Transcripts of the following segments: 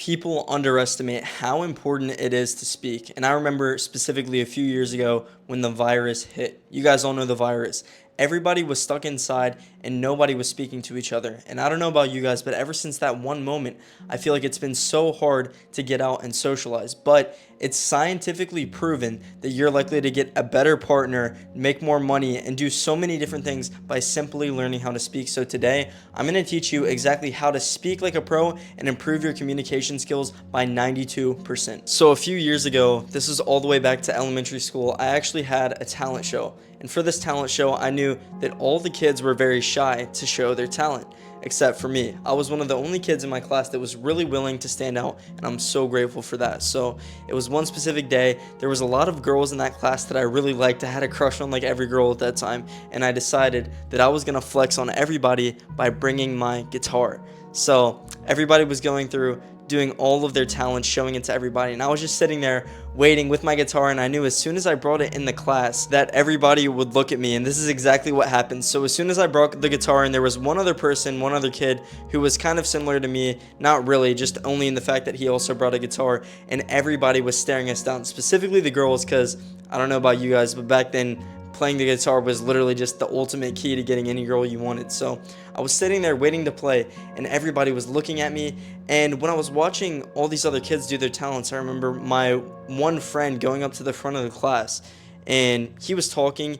People underestimate how important it is to speak. And I remember specifically a few years ago when the virus hit. You guys all know the virus. Everybody was stuck inside and nobody was speaking to each other. And I don't know about you guys, but ever since that one moment, I feel like it's been so hard to get out and socialize. But it's scientifically proven that you're likely to get a better partner, make more money, and do so many different things by simply learning how to speak. So today, I'm going to teach you exactly how to speak like a pro and improve your communication skills by 92%. So a few years ago, this is all the way back to elementary school, I actually had a talent show. And for this talent show, I knew that all the kids were very shy to show their talent, except for me. I was one of the only kids in my class that was really willing to stand out, and I'm so grateful for that. So it was one specific day. There was a lot of girls in that class that I really liked. I had a crush on like every girl at that time, and I decided that I was gonna flex on everybody by bringing my guitar. So everybody was going through doing all of their talents, showing it to everybody, and I was just sitting there waiting with my guitar, and I knew as soon as I brought it in the class that everybody would look at me, and this is exactly what happened. So as soon as I brought the guitar in, there was one other person, one other kid who was kind of similar to me, not really, just only in the fact that he also brought a guitar, and everybody was staring us down, specifically the girls, because I don't know about you guys, but back then playing the guitar was literally just the ultimate key to getting any girl you wanted. So I was sitting there waiting to play, and everybody was looking at me. And when I was watching all these other kids do their talents, I remember my one friend going up to the front of the class, and he was talking,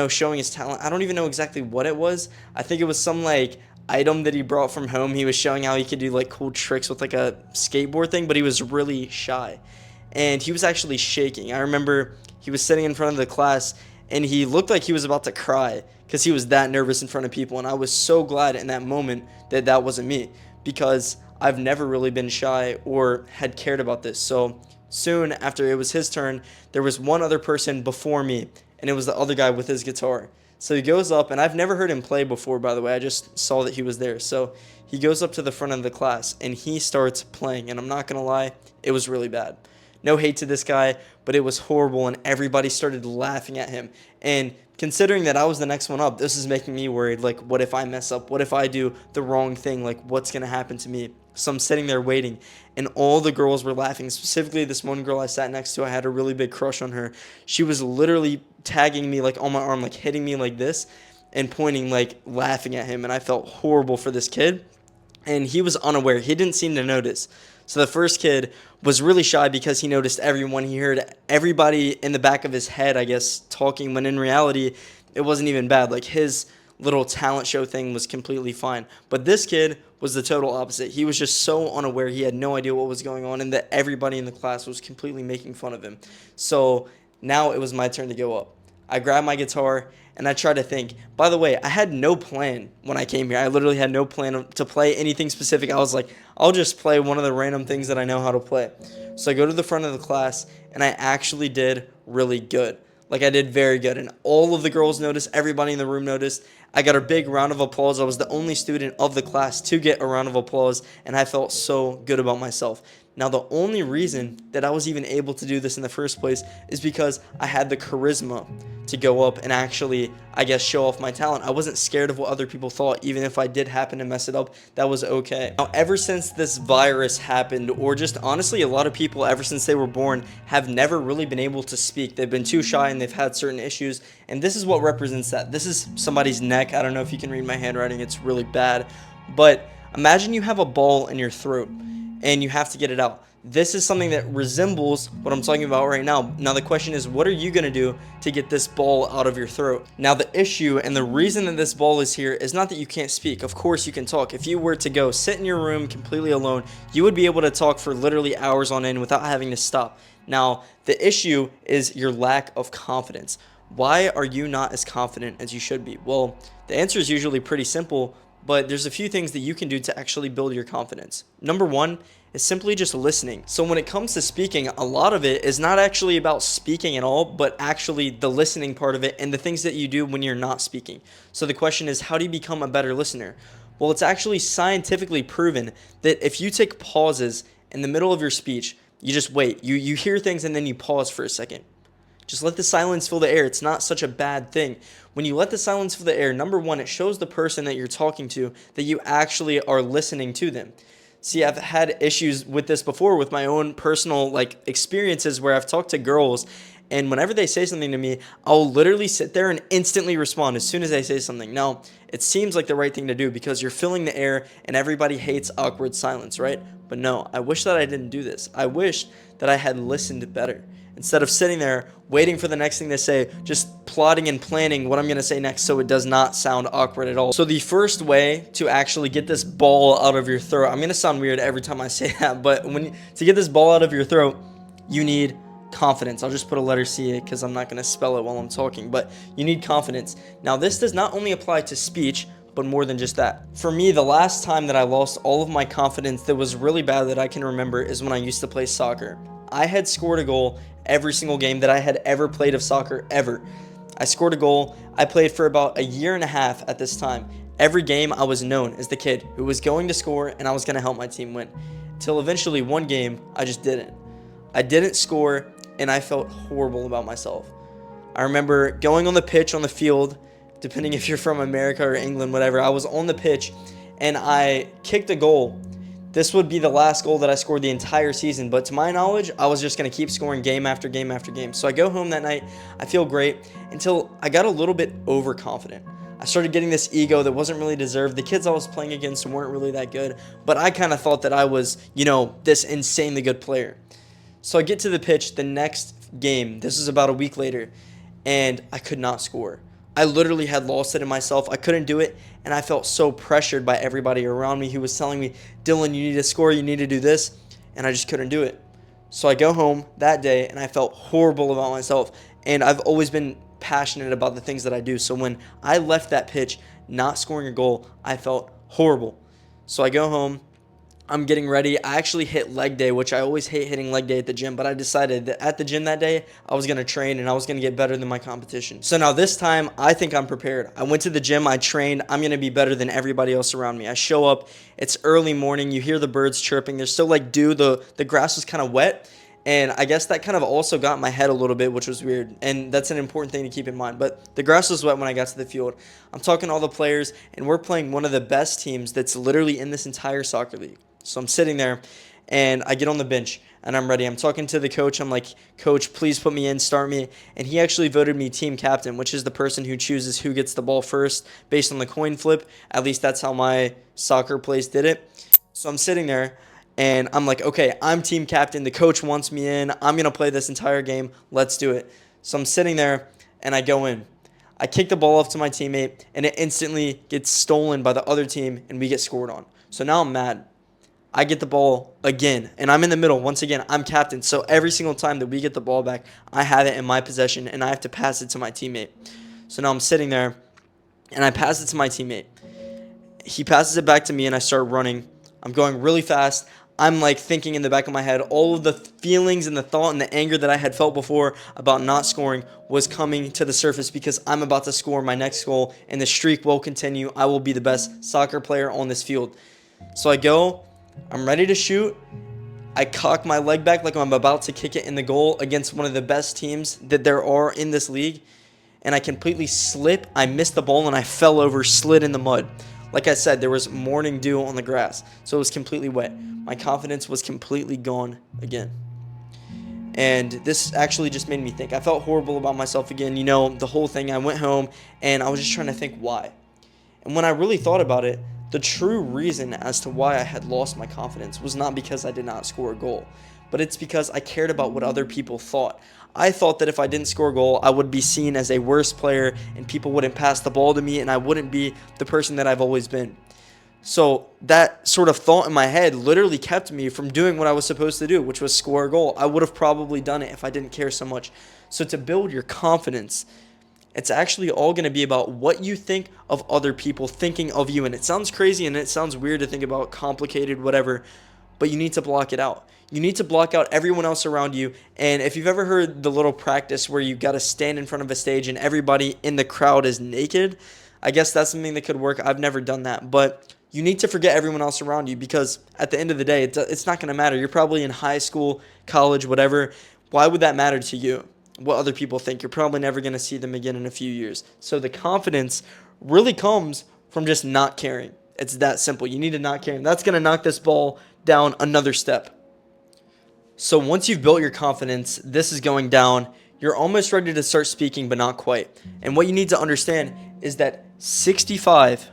showing his talent. I don't even know exactly what it was. I think it was some like item that he brought from home. He was showing how he could do like cool tricks with like a skateboard thing, but he was really shy, and he was actually shaking. I remember he was sitting in front of the class, and he looked like he was about to cry because he was that nervous in front of people. And I was so glad in that moment that that wasn't me, because I've never really been shy or had cared about this. So soon after it was his turn, there was one other person before me, and it was the other guy with his guitar. So he goes up, and I've never heard him play before, by the way. I just saw that he was there. So he goes up to the front of the class, and he starts playing. And I'm not going to lie, it was really bad. No hate to this guy, but it was horrible, and everybody started laughing at him. And considering that I was the next one up, this is making me worried. Like, what if I mess up? What if I do the wrong thing? Like, what's going to happen to me? So I'm sitting there waiting, and all the girls were laughing. Specifically, this one girl I sat next to, I had a really big crush on her. She was literally tagging me, like, on my arm, like, hitting me like this and pointing, like, laughing at him. And I felt horrible for this kid, and he was unaware. He didn't seem to notice. So the first kid was really shy because he noticed everyone. He heard everybody in the back of his head, I guess, talking, when in reality, it wasn't even bad. Like, his little talent show thing was completely fine. But this kid was the total opposite. He was just so unaware. He had no idea what was going on, and that everybody in the class was completely making fun of him. So now it was my turn to go up. I grabbed my guitar, and I tried to think. By the way, I had no plan when I came here. I literally had no plan to play anything specific. I was like, I'll just play one of the random things that I know how to play. So I go to the front of the class, and I actually did really good. Like, I did very good, and all of the girls noticed. Everybody in the room noticed. I got a big round of applause. I was the only student of the class to get a round of applause, and I felt so good about myself. Now, the only reason that I was even able to do this in the first place is because I had the charisma to go up and actually, I guess, show off my talent. I wasn't scared of what other people thought. Even if I did happen to mess it up, that was okay. Now, ever since this virus happened, or just honestly, a lot of people ever since they were born have never really been able to speak. They've been too shy, and they've had certain issues, and this is what represents that. This is somebody's neck. I don't know if you can read my handwriting. It's really bad. But imagine you have a ball in your throat, and you have to get it out. This is something that resembles what I'm talking about right now. Now the question is, what are you going to do to get this ball out of your throat? Now the issue and the reason that this ball is here is not that you can't speak. Of course you can talk. If you were to go sit in your room completely alone, you would be able to talk for literally hours on end without having to stop. Now the issue is your lack of confidence. Why are you not as confident as you should be? Well, the answer is usually pretty simple, but there's a few things that you can do to actually build your confidence. Number one is simply just listening. So when it comes to speaking, a lot of it is not actually about speaking at all, but actually the listening part of it and the things that you do when you're not speaking. So the question is, how do you become a better listener? Well, it's actually scientifically proven that if you take pauses in the middle of your speech, you just wait. You hear things and then you pause for a second. Just let the silence fill the air. It's not such a bad thing. When you let the silence fill the air, number one, it shows the person that you're talking to that you actually are listening to them. See, I've had issues with this before with my own personal like experiences where I've talked to girls, and whenever they say something to me, I'll literally sit there and instantly respond as soon as they say something. Now, it seems like the right thing to do because you're filling the air and everybody hates awkward silence, right? But no, I wish that I didn't do this. I wish that I had listened better. Instead of sitting there waiting for the next thing to say, just plotting and planning what I'm going to say next so it does not sound awkward at all. So the first way to actually get this ball out of your throat, I'm going to sound weird every time I say that, but to get this ball out of your throat, you need confidence. I'll just put a letter C because I'm not going to spell it while I'm talking, but you need confidence. Now, this does not only apply to speech, but more than just that. For me, the last time that I lost all of my confidence that was really bad that I can remember is when I used to play soccer. I had scored a goal every single game that I had ever played of soccer, ever. I scored a goal. I played for about a year and a half at this time. Every game I was known as the kid who was going to score and I was going to help my team win. Till eventually one game, I just didn't. I didn't score and I felt horrible about myself. I remember going on the pitch on the field, depending if you're from America or England, whatever. I was on the pitch and I kicked a goal. This would be the last goal that I scored the entire season, but to my knowledge, I was just going to keep scoring game after game after game. So I go home that night, I feel great until I got a little bit overconfident. I started getting this ego that wasn't really deserved. The kids I was playing against weren't really that good, but I kind of thought that I was, this insanely good player. So I get to the pitch the next game. This is about a week later, and I could not score. I literally had lost it in myself. I couldn't do it, and I felt so pressured by everybody around me who was telling me, Dylan, you need to score, you need to do this, and I just couldn't do it. So I go home that day, and I felt horrible about myself, and I've always been passionate about the things that I do. So when I left that pitch not scoring a goal, I felt horrible. So I go home. I'm getting ready. I actually hit leg day, which I always hate hitting leg day at the gym, but I decided that at the gym that day, I was going to train and I was going to get better than my competition. So now this time, I think I'm prepared. I went to the gym, I trained, I'm going to be better than everybody else around me. I show up, it's early morning, you hear the birds chirping, there's still like dew, the grass was kind of wet, and I guess that kind of also got in my head a little bit, which was weird, and that's an important thing to keep in mind. But the grass was wet when I got to the field. I'm talking to all the players, and we're playing one of the best teams that's literally in this entire soccer league. So I'm sitting there, and I get on the bench, and I'm ready. I'm talking to the coach. I'm like, Coach, please put me in, start me. And he actually voted me team captain, which is the person who chooses who gets the ball first based on the coin flip. At least that's how my soccer place did it. So I'm sitting there, and I'm like, okay, I'm team captain. The coach wants me in. I'm going to play this entire game. Let's do it. So I'm sitting there, and I go in. I kick the ball off to my teammate, and it instantly gets stolen by the other team, and we get scored on. So now I'm mad. I get the ball again, and I'm in the middle. Once again, I'm captain. So every single time that we get the ball back, I have it in my possession, and I have to pass it to my teammate. So now I'm sitting there, and I pass it to my teammate. He passes it back to me, and I start running. I'm going really fast. I'm like thinking in the back of my head, all of the feelings and the thought and the anger that I had felt before about not scoring was coming to the surface because I'm about to score my next goal, and the streak will continue. I will be the best soccer player on this field. So I go. I'm ready to shoot. I cock my leg back like I'm about to kick it in the goal against one of the best teams that there are in this league. And I completely slip. I missed the ball and I fell over, slid in the mud. Like I said, there was morning dew on the grass, so it was completely wet. My confidence was completely gone again. And this actually just made me think. I felt horrible about myself again. The whole thing. I went home and I was just trying to think why. And when I really thought about it, the true reason as to why I had lost my confidence was not because I did not score a goal, but it's because I cared about what other people thought. I thought that if I didn't score a goal, I would be seen as a worse player and people wouldn't pass the ball to me and I wouldn't be the person that I've always been. So that sort of thought in my head literally kept me from doing what I was supposed to do, which was score a goal. I would have probably done it if I didn't care so much. So to build your confidence, it's actually all going to be about what you think of other people thinking of you. And it sounds crazy and it sounds weird to think about, complicated, whatever, but you need to block it out. You need to block out everyone else around you. And if you've ever heard the little practice where you got to stand in front of a stage and everybody in the crowd is naked, I guess that's something that could work. I've never done that, but you need to forget everyone else around you because at the end of the day, it's not going to matter. You're probably in high school, college, whatever. Why would that matter to you? What other people think? You're probably never going to see them again in a few years. So the confidence really comes from just not caring. It's that simple. You need to not care. And that's going to knock this ball down another step. So once you've built your confidence, this is going down. You're almost ready to start speaking, but not quite. And what you need to understand is that 65%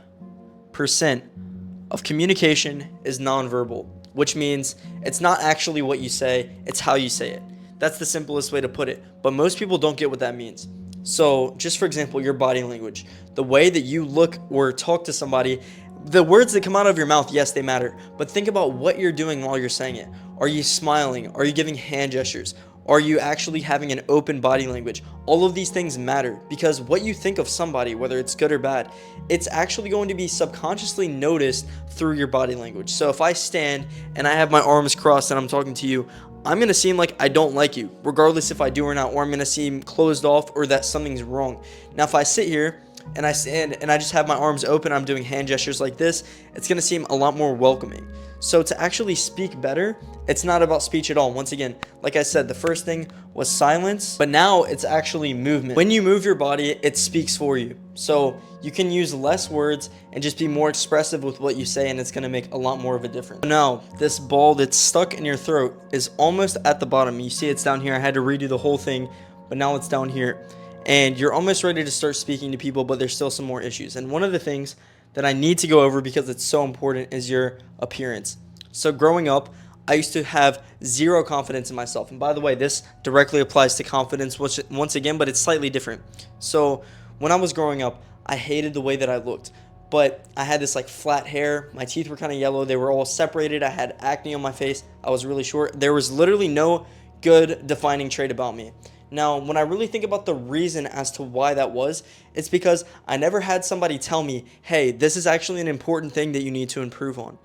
of communication is nonverbal, which means it's not actually what you say, it's how you say it. That's the simplest way to put it. But most people don't get what that means. So just for example, your body language, the way that you look or talk to somebody, the words that come out of your mouth, yes, they matter. But think about what you're doing while you're saying it. Are you smiling? Are you giving hand gestures? Are you actually having an open body language? All of these things matter because what you think of somebody, whether it's good or bad, it's actually going to be subconsciously noticed through your body language. So if I stand and I have my arms crossed and I'm talking to you, I'm going to seem like I don't like you, regardless if I do or not, or I'm going to seem closed off or that something's wrong. Now, if I sit here and I stand and I just have my arms open, I'm doing hand gestures like this, it's going to seem a lot more welcoming. So to actually speak better, it's not about speech at all. Once again, like I said, the first thing was silence, but now it's actually movement. When you move your body, it speaks for you. So you can use less words and just be more expressive with what you say, and it's going to make a lot more of a difference. Now, this ball that's stuck in your throat is almost at the bottom. You see it's down here. I had to redo the whole thing, but now it's down here. And you're almost ready to start speaking to people, but there's still some more issues. And one of the things that I need to go over because it's so important is your appearance. So growing up, I used to have zero confidence in myself. And by the way, this directly applies to confidence once again, but it's slightly different. So when I was growing up, I hated the way that I looked. But I had this like flat hair. My teeth were kind of yellow. They were all separated. I had acne on my face. I was really short. There was literally no good defining trait about me. Now, when I really think about the reason as to why that was, it's because I never had somebody tell me, hey, this is actually an important thing that you need to improve on.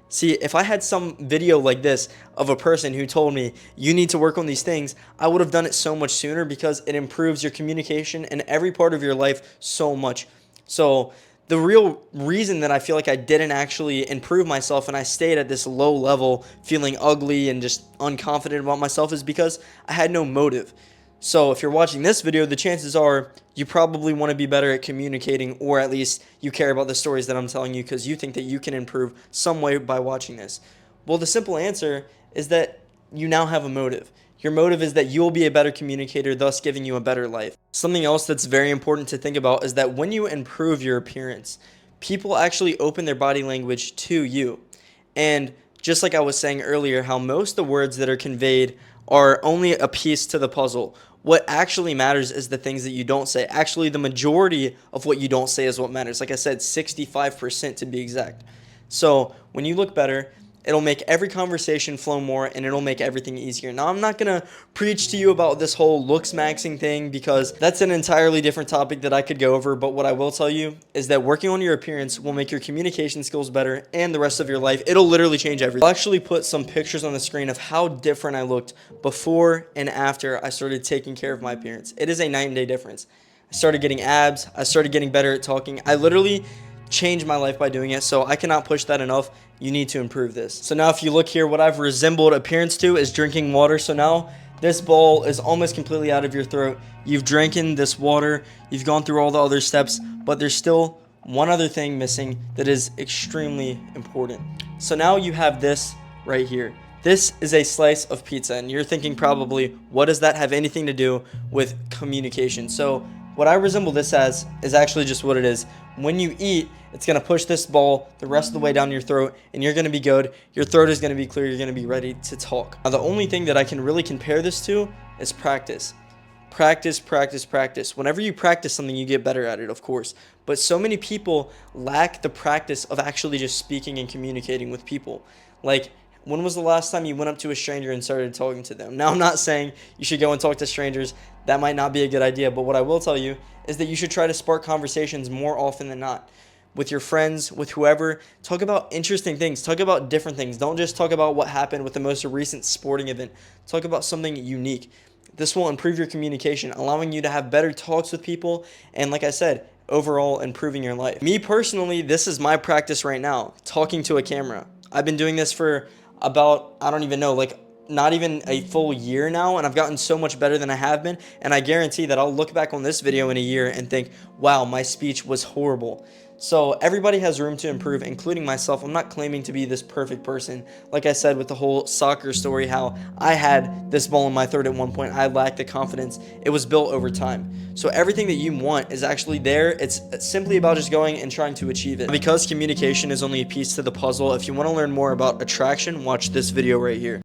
See, if I had some video like this of a person who told me you need to work on these things, I would have done it so much sooner because it improves your communication in every part of your life so much. So the real reason that I feel like I didn't actually improve myself and I stayed at this low level feeling ugly and just unconfident about myself is because I had no motive. So if you're watching this video, the chances are you probably want to be better at communicating, or at least you care about the stories that I'm telling you because you think that you can improve some way by watching this. Well, the simple answer is that you now have a motive. Your motive is that you'll be a better communicator, thus giving you a better life. Something else that's very important to think about is that when you improve your appearance, people actually open their body language to you. And just like I was saying earlier, how most of the words that are conveyed are only a piece to the puzzle. What actually matters is the things that you don't say. Actually, the majority of what you don't say is what matters. Like I said, 65% to be exact. So when you look better, it'll make every conversation flow more and it'll make everything easier. Now, I'm not going to preach to you about this whole looks maxing thing because that's an entirely different topic that I could go over. But what I will tell you is that working on your appearance will make your communication skills better and the rest of your life. It'll literally change everything. I'll actually put some pictures on the screen of how different I looked before and after I started taking care of my appearance. It is a night and day difference. I started getting abs. I started getting better at talking. I literally changed my life by doing it, so I cannot push that enough. You need to improve this. So now if you look here, what I've resembled appearance to is drinking water. So now this bowl is almost completely out of your throat. You've drinking this water, you've gone through all the other steps, but there's still one other thing missing that is extremely important. So now you have this right here. This is a slice of pizza, and you're thinking probably, what does that have anything to do with communication? So what I resemble this as is actually just what it is. When you eat, it's going to push this ball the rest of the way down your throat, and you're going to be good. Your throat is going to be clear. You're going to be ready to talk. Now, the only thing that I can really compare this to is practice. Practice, practice, practice. Whenever you practice something, you get better at it, of course. But so many people lack the practice of actually just speaking and communicating with people. Like, when was the last time you went up to a stranger and started talking to them? Now, I'm not saying you should go and talk to strangers. That might not be a good idea. But what I will tell you is that you should try to spark conversations more often than not. With your friends, with whoever. Talk about interesting things. Talk about different things. Don't just talk about what happened with the most recent sporting event. Talk about something unique. This will improve your communication, allowing you to have better talks with people. And like I said, overall improving your life. Me personally, this is my practice right now, talking to a camera. I've been doing this for about, I don't even know, like not even a full year now, and I've gotten so much better than I have been, and I guarantee that I'll look back on this video in a year and think, wow, my speech was horrible. So everybody has room to improve, including myself. I'm not claiming to be this perfect person. Like I said with the whole soccer story, how I had this ball in my throat at one point, I lacked the confidence. It was built over time. So everything that you want is actually there. It's simply about just going and trying to achieve it. Because communication is only a piece to the puzzle, if you want to learn more about attraction, watch this video right here.